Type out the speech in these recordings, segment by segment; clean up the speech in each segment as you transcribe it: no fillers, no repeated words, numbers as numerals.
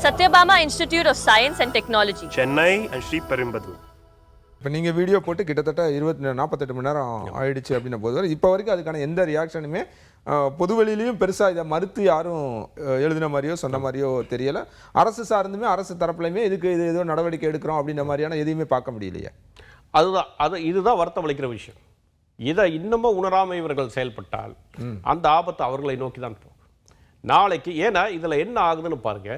Satyabama Institute of Science and Technology, Chennai and Sri Perumbudur. இப்போ நீங்கள் video போட்டு கிட்டத்தட்ட 48 மணி நேரம் ஆயிடுச்சு அப்படின்ன போது இப்போ வரைக்கும் அதுக்கான எந்த ரியாக்ஷனுமே பொதுவெளியிலையும் பெருசாக இதை மறுத்து யாரும் எழுதின மாதிரியோ சொன்ன மாதிரியோ தெரியலை. அரசு சார்ந்துமே அரசு தரப்புலையுமே இதுக்கு இது ஏதோ நடவடிக்கை எடுக்கிறோம் அப்படின்ற மாதிரியான எதையுமே பார்க்க முடியலையே. இதுதான் வருத்தம் அளிக்கிற விஷயம். இதை இன்னமும் உணராமல் இவர்கள் செயல்பட்டால் அந்த ஆபத்து அவர்களை நோக்கி தான் போகும் நாளைக்கு. ஏன்னா இதில் என்ன ஆகுதுன்னு பாருங்க,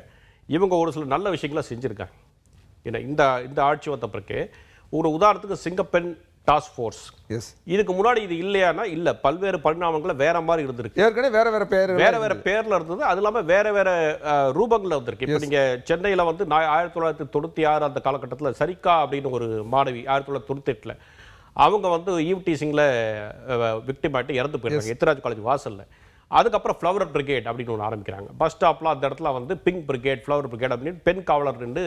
இவங்க ஒரு சில நல்ல விஷயங்களை செஞ்சுருக்காங்க. ஏன்னா இந்த ஆட்சி வந்த பிறகு ஒரு உதாரணத்துக்கு சிங்கப்பெண் டாஸ்க் ஃபோர்ஸ், இதுக்கு முன்னாடி இது இல்லையானா இல்லை, பல்வேறு பரிணாமங்களை வேற மாதிரி இருந்திருக்கு. ஏற்கனவே வேற பேர்ல இருந்தது. அது இல்லாமல் வேற ரூபங்களில் வந்திருக்கு. இப்போ நீங்க சென்னையில் வந்து 1996 அந்த காலகட்டத்தில் சரிகா அப்படின்னு ஒரு மாணவி 1998 அவங்க வந்து ஈவ் டீசிங்கில் விக்டிம் ஆகிட்டு இறந்து போயிருக்காங்க எத்திராஜ் காலேஜ் வாசலில். அதுக்கப்புறம் ஃப்ளவர் பிரிகேட் அப்படின்னு ஒன்று ஆரம்பிக்கிறாங்க. பஸ் ஸ்டாப்பில் அந்த இடத்துல வந்து பிங்க் பிரிகேட், ஃப்ளவர் பிரிகேட் அப்படின்னு பெண் காவலர் ரெண்டு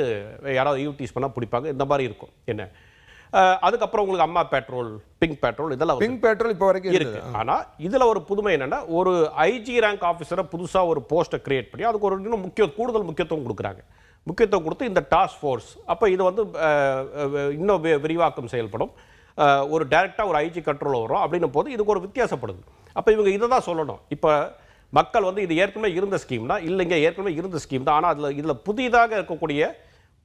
யாராவது ஈவ் டீஸ் பண்ணால் பிடிப்பாங்க. இந்த மாதிரி இருக்கும். என்ன அதுக்கப்புறம் உங்களுக்கு அம்மா பெட்ரோல், பிங்க் பெட்ரோல், இதெல்லாம் பிங்க் பெட்ரோல் இப்போ வரைக்கும் இருக்கு. ஆனால் இதில் ஒரு புதுமை என்னன்னா, ஒரு ஐஜி ரேங்க் ஆஃபீஸரை புதுசாக ஒரு போஸ்ட்டை கிரியேட் பண்ணி அதுக்கு ஒரு இன்னும் கூடுதல் முக்கியத்துவம் கொடுக்குறாங்க. முக்கியத்துவம் கொடுத்து இந்த டாஸ்க் ஃபோர்ஸ் அப்போ இது வந்து இன்னும் விரிவாக்கம் செயல்படும். ஒரு டைரெக்டாக ஒரு ஐஜி கண்ட்ரோல் வரும் அப்படின்னும் போது இதுக்கு ஒரு வித்தியாசப்படுது. அப்போ இவங்க இதை தான் சொல்லணும். இப்போ மக்கள் வந்து இது ஏற்கனவே இருந்த ஸ்கீம்னா இல்லைங்க, ஏற்கனவே இருந்த ஸ்கீம் தான், ஆனால் இதில் புதிதாக இருக்கக்கூடிய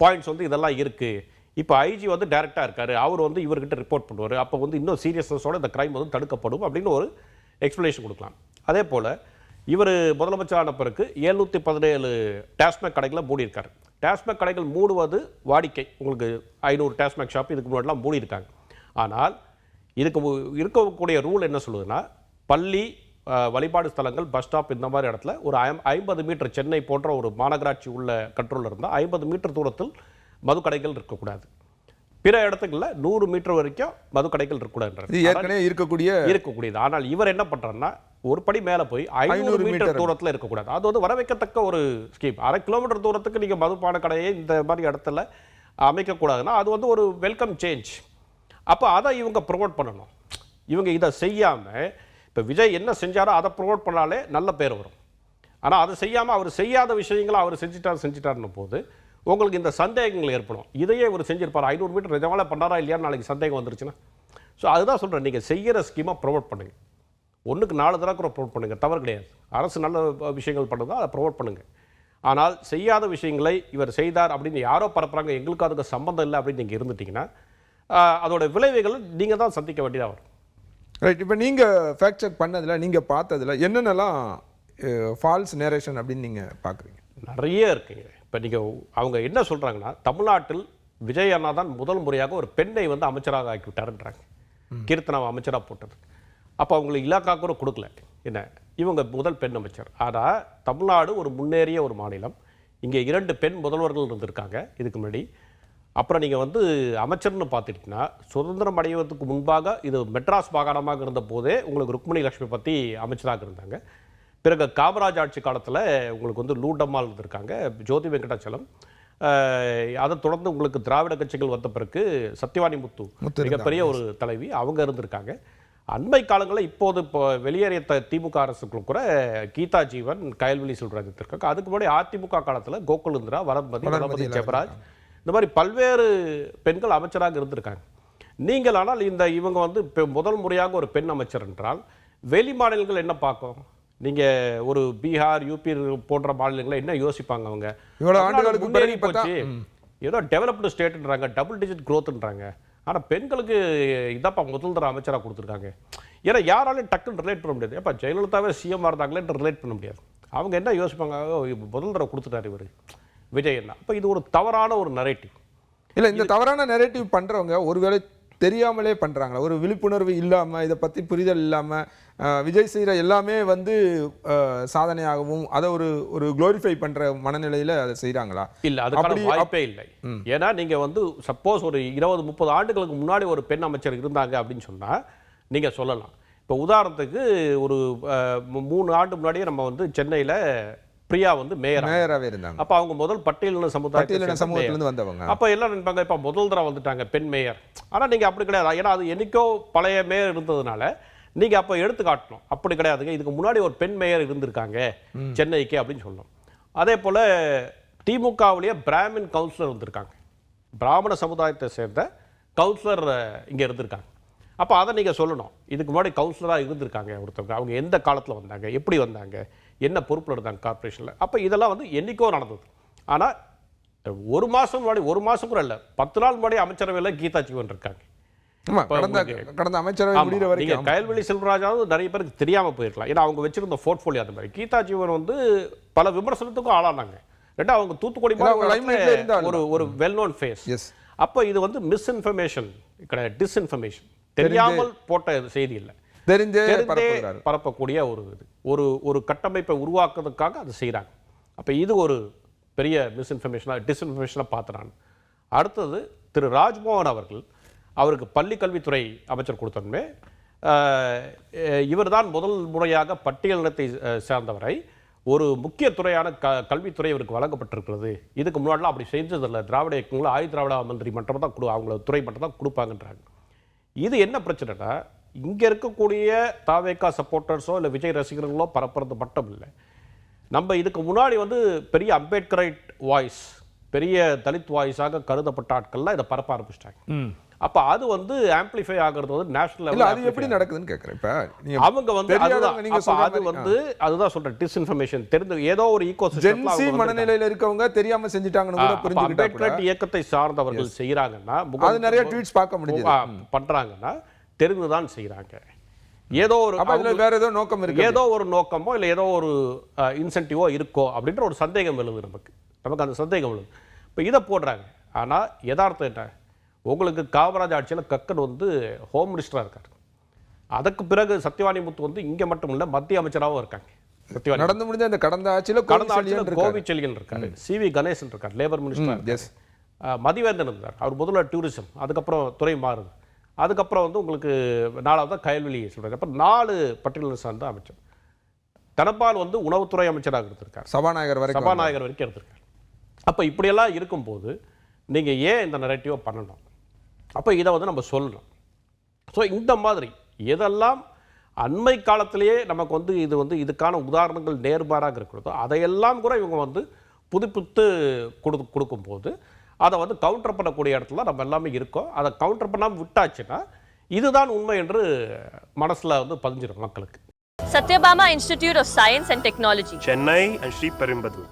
பாயிண்ட்ஸ் வந்து இதெல்லாம் இருக்குது. இப்போ ஐஜி வந்து டைரெக்டாக இருக்கார், அவர் வந்து இவர்கிட்ட ரிப்போர்ட் பண்ணுவார், அப்போ வந்து இன்னும் சீரியஸ்னஸோட இந்த கிரைம் வந்து தடுக்கப்படும் அப்படின்னு ஒரு எக்ஸ்ப்ளனேஷன் கொடுக்கலாம். அதே போல் இவர் முதலமைச்சரான பிறகு 717 டாஸ்மாக் கடைகளை மூடியிருக்காரு. டாஸ்மாக் கடைகள் மூடுவது வாடிக்கை. உங்களுக்கு 500 டாஸ்மாக் ஷாப் இதுக்கு முன்னாடிலாம் மூடியிருக்காங்க. ஆனால் இதுக்கு இருக்கக்கூடிய ரூல் என்ன சொல்லுதுன்னா, பள்ளி, வழிபாடு ஸ்தலங்கள், பஸ் ஸ்டாப், இந்த மாதிரி இடத்துல ஒரு 50 மீட்டர், சென்னை போன்ற ஒரு மாநகராட்சி உள்ள கண்ட்ரோலில் இருந்தால் 50 மீட்டர் தூரத்தில் மதுக்கடைகள் இருக்கக்கூடாது. பிற இடத்துக்குள்ள 100 மீட்டர் வரைக்கும் மதுக்கடைகள் இருக்கக்கூடியது. ஆனால் இவர் என்ன பண்றாருன்னா, ஒரு படி மேலே போய் 500 மீட்டர் தூரத்தில் இருக்கக்கூடாது. அது வந்து வரவேற்கத்தக்க ஒரு ஸ்கீம். 1/2 கிலோமீட்டர் தூரத்துக்கு நீங்கள் மதுபான கடையை இந்த மாதிரி இடத்துல அமைக்கக்கூடாதுன்னா அது வந்து ஒரு வெல்கம் சேஞ்ச். அப்போ அதை இவங்க ப்ரொமோட் பண்ணணும். இவங்க இதை செய்யாமல் இப்போ விஜய் என்ன செஞ்சாரோ அதை ப்ரொமோட் பண்ணாலே நல்ல பேர் வரும். ஆனால் அதை செய்யாமல் அவர் செய்யாத விஷயங்களை அவர் செஞ்சிட்டாருன்னு போது உங்களுக்கு இந்த சந்தேகங்கள் ஏற்படும். இதையே இவர் செஞ்சிருப்பார், 500 மீட்டர் நிஜமால பண்ணாரா இல்லையான்னு நாளைக்கு சந்தேகம் வந்துருச்சுன்னா. ஸோ அதுதான் சொல்கிறேன், நீங்கள் செய்கிற ஸ்கீமாக ப்ரொமோட் பண்ணுங்கள். 1க்கு 4 தடவை கூட ப்ரொமோட் பண்ணுங்கள், தவறு கிடையாது. அரசு நல்ல விஷயங்கள் பண்ணுறதோ அதை ப்ரொமோட் பண்ணுங்கள். ஆனால் செய்யாத விஷயங்களை இவர் செய்தார் அப்படின்னு யாரோ பரப்புறாங்க, எங்களுக்கு அதுக்கு சம்மந்தம் இல்லை அப்படின்னு நீங்கள் இருந்துட்டிங்கன்னா அதோட விளைவுகள் நீங்கள் தான் சந்திக்க வேண்டியதாக வரும். ரைட். இப்போ நீங்கள் ஃபேக்ட் செக் பண்ணதில், நீங்கள் பார்த்ததில் என்னென்னலாம் ஃபால்ஸ் நேரேஷன் அப்படின்னு நீங்கள் பார்க்குறீங்க? நிறைய இருக்குங்க. இப்போ நீங்கள் அவங்க என்ன சொல்கிறாங்கன்னா, தமிழ்நாட்டில் விஜய் அண்ணா தான் முதல் முறையாக ஒரு பெண்ணை வந்து அமைச்சராக ஆக்கி விட்டாருன்றாங்க. கீர்த்தனாவை அமைச்சராக போட்டது. அப்போ அவங்களுக்கு இலாக்கா கூட கொடுக்கல. என்ன, இவங்க முதல் பெண் அமைச்சர். ஆனால் தமிழ்நாடு ஒரு முன்னேறிய ஒரு மாநிலம். இங்கே 2 பெண் முதல்வர்கள் இருந்திருக்காங்க இதுக்கு முன்னாடி. அப்புறம் நீங்கள் வந்து அமைச்சர்னு பார்த்துட்டிங்கன்னா, சுதந்திரம் அடைவதற்கு முன்பாக இது மெட்ராஸ் மாகாணமாக இருந்த போதே உங்களுக்கு ருக்மணி லட்சுமி பற்றி அமைச்சராக இருந்தாங்க. பிறகு காமராஜ் ஆட்சி காலத்தில் உங்களுக்கு வந்து லூண்டம்மாள் இருந்திருக்காங்க, ஜோதி வெங்கடாச்சலம். அதை தொடர்ந்து உங்களுக்கு திராவிட கட்சிகள் வந்த பிறகு சத்யவாணி முத்து மிகப்பெரிய ஒரு தலைவி, அவங்க இருந்திருக்காங்க. அண்மை காலங்களில் இப்போ வெளியேறிய திமுக அரசுக்குள்ள கூட கீதா ஜீவன், கயல்விழி செல்வராஜ் இருக்காங்க. அதுக்கு முன்னாடி அதிமுக காலத்தில் கோகுல் இந்திரா, வளர்மதி ஜெபராஜ், இந்த மாதிரி பல்வேறு பெண்கள் அமைச்சராக இருந்திருக்காங்க. நீங்கள் ஆனால் இவங்க வந்து முதல் முறையாக ஒரு பெண் அமைச்சர் என்றால் வெளி மாநிலங்கள் என்ன பார்க்கும்? நீங்கள் ஒரு பீகார், யூபி போன்ற மாநிலங்களை என்ன யோசிப்பாங்க? அவங்க முன்னேறி போச்சு, ஏதோ டெவலப்டு ஸ்டேட்ன்றாங்க, டபுள் டிஜிட் க்ரோத்ன்றாங்க. ஆனால் பெண்களுக்கு இதப்பா முதல் தர அமைச்சராக கொடுத்துருக்காங்க. ஏன்னா யாராலையும் டக்குன்னு ரிலேட் பண்ண முடியாது. எப்போ ஜெயலலிதாவே சிஎம் இருந்தாங்களே ரிலேட் பண்ண முடியாது. அவங்க என்ன யோசிப்பாங்க, முதல் தர கொடுத்துட்டாரு இவர் விஜய் என்ன. அப்போ இது ஒரு தவறான ஒரு நரேட்டிவ். இல்லை, இந்த தவறான நரேட்டிவ் பண்ணுறவங்க ஒருவேளை தெரியாமலே பண்ணுறாங்களா? ஒரு விழிப்புணர்வு இல்லாமல், இதை பற்றி புரிதல் இல்லாமல் விஜய் செய்கிற எல்லாமே வந்து சாதனையாகவும் அதை ஒரு குளோரிஃபை பண்ணுற மனநிலையில் அதை செய்கிறாங்களா? இல்லை, அதுக்கான வாய்ப்பே இல்லை. ஏன்னா நீங்கள் வந்து சப்போஸ் ஒரு 20-30 ஆண்டுகளுக்கு முன்னாடி ஒரு பெண் அமைச்சர் இருந்தாங்க அப்படின்னு சொன்னால் நீங்கள் சொல்லலாம். இப்போ உதாரணத்துக்கு ஒரு 3 ஆண்டு முன்னாடியே நம்ம வந்து சென்னையில் பிரியா வந்து மேயராகவே இருந்தாங்க. அப்போ அவங்க முதல் பட்டியலின சமூகத்திலிருந்து வந்தவங்க. அப்போ எல்லாம் நினைப்பாங்க, இப்போ முதல் தடவை வந்துட்டாங்க பெண் மேயர். ஆனால் நீங்கள் அப்படி கிடையாது. ஏன்னா அது என்னைக்கோ பழைய மேயர் இருந்ததுனால நீங்கள் அப்போ எடுத்து காட்டணும். அப்படி கிடையாதுங்க, இதுக்கு முன்னாடி ஒரு பெண் மேயர் இருந்திருக்காங்க சென்னைக்கு அப்படின்னு சொல்லணும். அதே போல் திமுகவிலேயே பிராமின் கவுன்சிலர் வந்திருக்காங்க, பிராமண சமுதாயத்தை சேர்ந்த கவுன்சிலர் இங்கே இருந்திருக்காங்க. அப்போ அதை நீங்கள் சொல்லணும். இதுக்கு முன்னாடி கவுன்சிலராக இருந்திருக்காங்க ஒருத்தவங்க, அவங்க எந்த காலத்தில் வந்தாங்க, எப்படி வந்தாங்க, என்ன பொறுப்பில் இருந்தாங்க கார்பரேஷனில். அப்போ இதெல்லாம் வந்து என்னைக்கோ நடந்தது. ஆனால் ஒரு மாதம் முன்னாடி, ஒரு மாதம் கூட இல்லை, 10 நாள் முன்னாடி அமைச்சரவையில் கீதா ஜீவன் இருக்காங்க. கடந்த அமைச்சரவை முடிகிற வரைக்கும் கயல்வெளி செல்வராஜாவும் நிறைய பேருக்கு தெரியாமல் போயிருக்கலாம். ஏன்னா அவங்க வச்சிருந்த போர்ட்ஃபோலியோ அந்த மாதிரி. கீதா ஜீவன் வந்து பல விமர்சனத்துக்கும் ஆளானாங்க. ரெண்டா அவங்க தூத்துக்குடி ஒரு வெல் நோன் ஃபேஸ். அப்போ இது வந்து மிஸ்இன்ஃபர்மேஷன் கிடையாது, டிஸ்இன்ஃபர்மேஷன். தெரியாமல் போட்ட செய்தி இல்லை, தெரிந்தே பரப்பக்கூடிய ஒரு கட்டமைப்பை உருவாக்குறதுக்காக அது செய்கிறாங்க. அப்போ இது ஒரு பெரிய மிஸ்இன்ஃபர்மேஷனாக டிஸ்இன்ஃபர்மேஷனாக பார்த்தேன் நான். அடுத்தது திரு ராஜ்மோகன் அவர்கள், அவருக்கு பள்ளி கல்வித்துறை அமைச்சர் கொடுத்தோமே, இவர் தான் முதல் முறையாக பட்டியலினத்தை சேர்ந்தவரை ஒரு முக்கிய துறையான கல்வித்துறை இவருக்கு வழங்கப்பட்டிருக்கிறது. இதுக்கு முன்னாடிலாம் அப்படி செஞ்சதில்லை. திராவிட இயக்கங்களும் ஆயுத திராவிட மந்திரி மன்றம் தான் அவங்கள துறை மட்டும் தான் கொடுப்பாங்கன்றாங்க. இது என்ன பிரச்சனைனா, இங்கே இருக்கக்கூடிய தாவேகா சப்போர்ட்டர்ஸோ இல்லை விஜய் ரசிகர்களோ பரப்புறது மட்டும் இல்லை, நம்ம இதுக்கு முன்னாடி வந்து பெரிய அம்பேத்கரைட் வாய்ஸ், பெரிய தலித் வாய்ஸாக கருதப்பட்ட ஆட்கள்லாம் இதை பரப்ப ஆரம்பிச்சிட்டாங்க. அப்போ அது வந்து ஆம்பிளிஃபை ஆகிறது வந்து நேஷனல் லெவலில். அது எப்படி நடக்குதுன்னு கேட்குறேன். இப்போ அவங்க வந்து அது வந்து அதுதான் சொல்கிறேன், டிஸ்இன்ஃபர்மேஷன். தெரிந்து ஏதோ ஒரு ஈகோசிஸ்டம் மனநிலையில் இருக்கவங்க தெரியாமல் செஞ்சுட்டாங்கன்னு கூட புரிஞ்சுக்கிட்டாங்க. அம்பேத்கரைட் இயக்கத்தை சார்ந்தவர்கள் செய்கிறாங்கன்னா, அது நிறைய ட்வீட்ஸ் பார்க்க முடியுது, பண்ணுறாங்கன்னா தெரிந்துதான் செய்கிறாங்க. ஏதோ ஒரு வேற ஏதோ நோக்கம் இருக்கு, ஏதோ ஒரு நோக்கமோ இல்லை ஏதோ ஒரு இன்சென்டிவோ இருக்கோ அப்படின்ற ஒரு சந்தேகம் எழுது நமக்கு அந்த சந்தேகம் எழுது. இப்போ இதை போடுறாங்க. ஆனால் யதார்த்தம் என்ன, உங்களுக்கு காமராஜ் ஆட்சியில் கக்கன் வந்து ஹோம் மினிஸ்டராக இருக்கார். அதுக்கு பிறகு சத்யவாணி முத்து வந்து இங்கே மட்டும் இல்லை மத்திய அமைச்சராகவும் இருக்காங்க. நடந்து முடிஞ்ச அந்த கடந்த ஆட்சியில் கோவிச்செழியன் இருக்காரு, சிவி கணேசன் இருக்கார் லேபர் மினிஸ்டர், மதிவேந்தன் இருந்தார், அவர் முதல்ல டூரிசம், அதுக்கப்புறம் துறை மாறுது, அதுக்கப்புறம் வந்து உங்களுக்கு 4வது கயல்வெளி சொல்கிறார். அப்போ 4 பட்டியலில் சார்ந்த அமைச்சர். தனபால் வந்து உணவுத்துறை அமைச்சராக இருந்திருக்கார், சபாநாயகர் வரைக்கும் இருந்திருக்கார். அப்போ இப்படியெல்லாம் இருக்கும்போது நீங்கள் ஏன் இந்த நரேட்டிவை பண்ணணும்? அப்போ இதை வந்து நம்ம சொல்லணும். ஸோ இந்த மாதிரி எதெல்லாம் அண்மை காலத்திலேயே நமக்கு வந்து இது வந்து இதுக்கான உதாரணங்கள் நேர்மாறாக இருக்கிறதோ அதையெல்லாம் கூட இவங்க வந்து புதுப்பித்து கொடுக்கும்போது அதை வந்து கவுண்டர் பண்ணக்கூடிய இடத்துல நம்ம எல்லாமே இருக்கோம். அதை கவுண்டர் பண்ணாமல் விட்டாச்சுன்னா இதுதான் உண்மை என்று மனசில் வந்து பதிஞ்சிடும் மக்களுக்கு. Satyabama Institute of Science and Technology, Chennai and Sri Perumbudur.